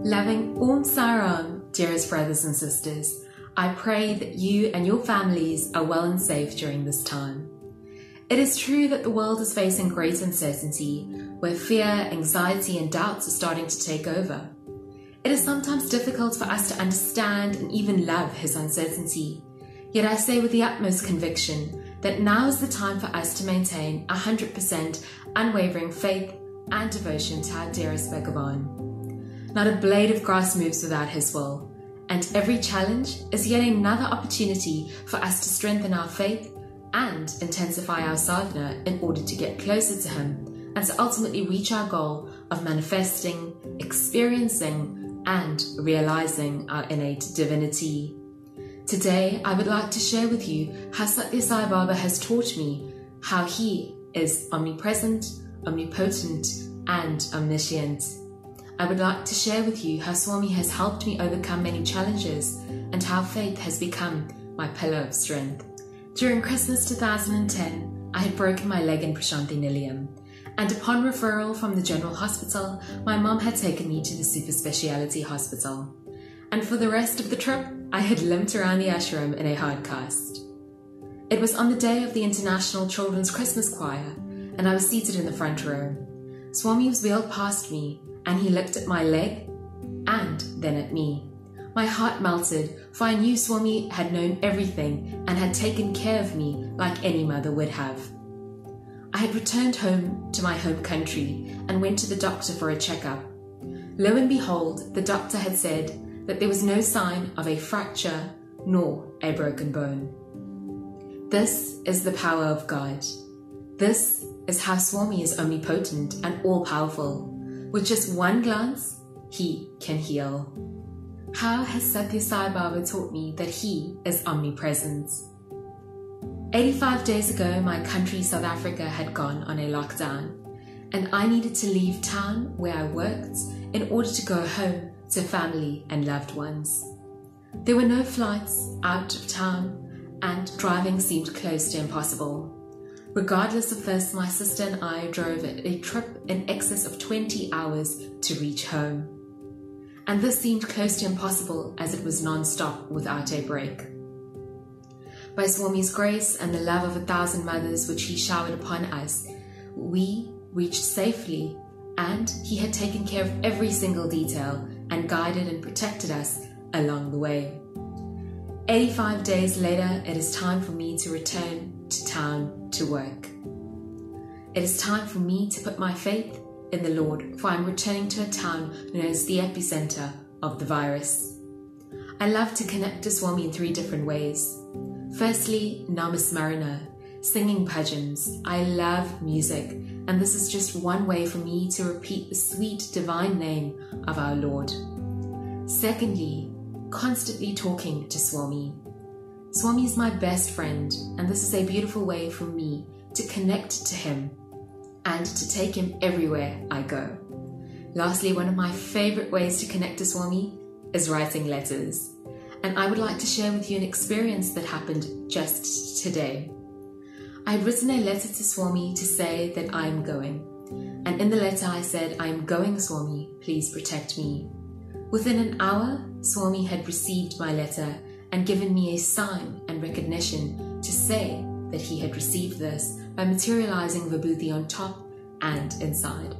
Loving Om Saram, dearest brothers and sisters, I pray that you and your families are well and safe during this time. It is true that the world is facing great uncertainty, where fear, anxiety and doubts are starting to take over. It is sometimes difficult for us to understand and even love his uncertainty. Yet I say with the utmost conviction that now is the time for us to maintain 100% unwavering faith and devotion to our dearest Bhagavan. Not a blade of grass moves without his will, and every challenge is yet another opportunity for us to strengthen our faith and intensify our sadhana in order to get closer to him and to ultimately reach our goal of manifesting, experiencing, and realizing our innate divinity. Today, I would like to share with you how Sathya Sai Baba has taught me how he is omnipresent, omnipotent, and omniscient. I would like to share with you how Swami has helped me overcome many challenges and how faith has become my pillar of strength. During Christmas 2010, I had broken my leg in Prashanthi Nilayam, and upon referral from the General Hospital, my mom had taken me to the Super Speciality Hospital. And for the rest of the trip, I had limped around the ashram in a hard cast. It was on the day of the International Children's Christmas Choir, and I was seated in the front row. Swami was wheeled past me, and he looked at my leg and then at me. My heart melted, for I knew Swami had known everything and had taken care of me like any mother would have. I had returned home to my home country and went to the doctor for a checkup. Lo and behold, the doctor had said that there was no sign of a fracture nor a broken bone. This is the power of God. This is how Swami is omnipotent and all-powerful. With just one glance, he can heal. How has Sathya Sai Baba taught me that he is omnipresent? 85 days ago, my country, South Africa, had gone on a lockdown, and I needed to leave town where I worked in order to go home to family and loved ones. There were no flights out of town, and driving seemed close to impossible. Regardless of this, my sister and I drove a trip in excess of 20 hours to reach home. And this seemed close to impossible as it was non-stop without a break. By Swami's grace and the love of 1,000 mothers which he showered upon us, we reached safely, and he had taken care of every single detail and guided and protected us along the way. 85 days later, it is time for me to return to town to work. It is time for me to put my faith in the Lord, for I'm returning to a town known as the epicenter of the virus. I love to connect to Swami in 3 different ways. Firstly, Namasmarana, singing bhajans. I love music, and this is just one way for me to repeat the sweet divine name of our Lord. Secondly, constantly talking to Swami. Swami is my best friend, and this is a beautiful way for me to connect to him and to take him everywhere I go. Lastly, one of my favorite ways to connect to Swami is writing letters. And I would like to share with you an experience that happened just today. I had written a letter to Swami to say that I am going. And in the letter I said, "I am going, Swami, please protect me." Within an hour, Swami had received my letter and given me a sign and recognition to say that he had received this by materializing Vibhuti on top and inside.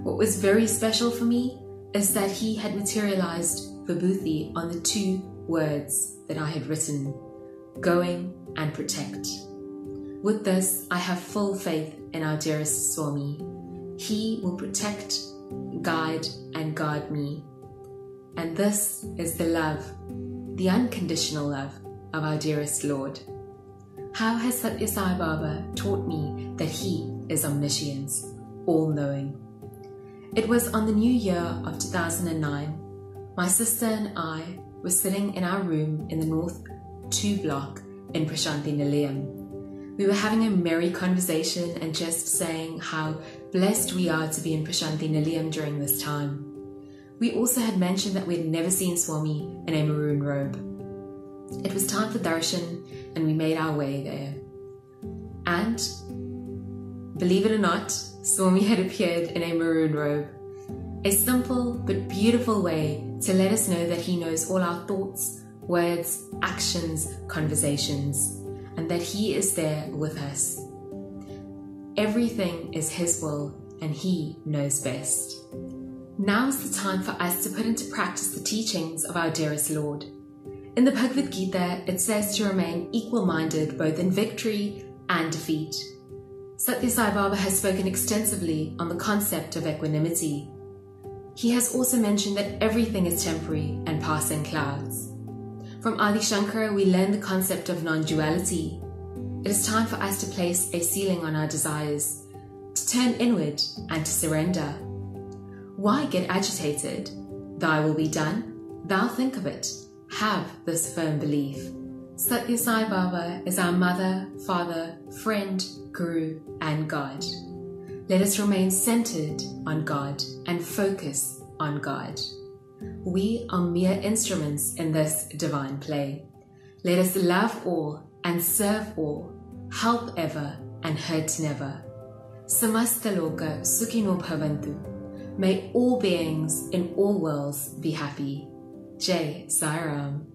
What was very special for me is that he had materialized Vibhuti on the 2 words that I had written, going and protect. With this, I have full faith in our dearest Swami. He will protect, guide, and guard me. And this is the love, the unconditional love of our dearest Lord. How has Sathya Sai Baba taught me that he is omniscient, all-knowing? It was on the new year of 2009. My sister and I were sitting in our room in the North 2 block in Prashanthi Nilayam. We were having a merry conversation and just saying how blessed we are to be in Prashanthi Nilayam during this time. We also had mentioned that we had never seen Swami in a maroon robe. It was time for darshan, and we made our way there. And believe it or not, Swami had appeared in a maroon robe. a simple but beautiful way to let us know that He knows all our thoughts, words, actions, conversations, and that He is there with us. Everything is His will, and He knows best. Now is the time for us to put into practice the teachings of our dearest Lord. In the Bhagavad Gita, it says to remain equal-minded both in victory and defeat. Sathya Sai Baba has spoken extensively on the concept of equanimity. He has also mentioned that everything is temporary and passing clouds. From Adi Shankara, we learn the concept of non-duality. It is time for us to place a ceiling on our desires, to turn inward and to surrender. Why get agitated? Thy will be done. Thou think of it. Have this firm belief. Sathya Sai Baba is our mother, father, friend, guru, and God. Let us remain centered on God and focus on God. We are mere instruments in this divine play. Let us love all and serve all, help ever and hurt never. Samasta loka sukhino bhavantu. May all beings in all worlds be happy. Jai Sai Ram.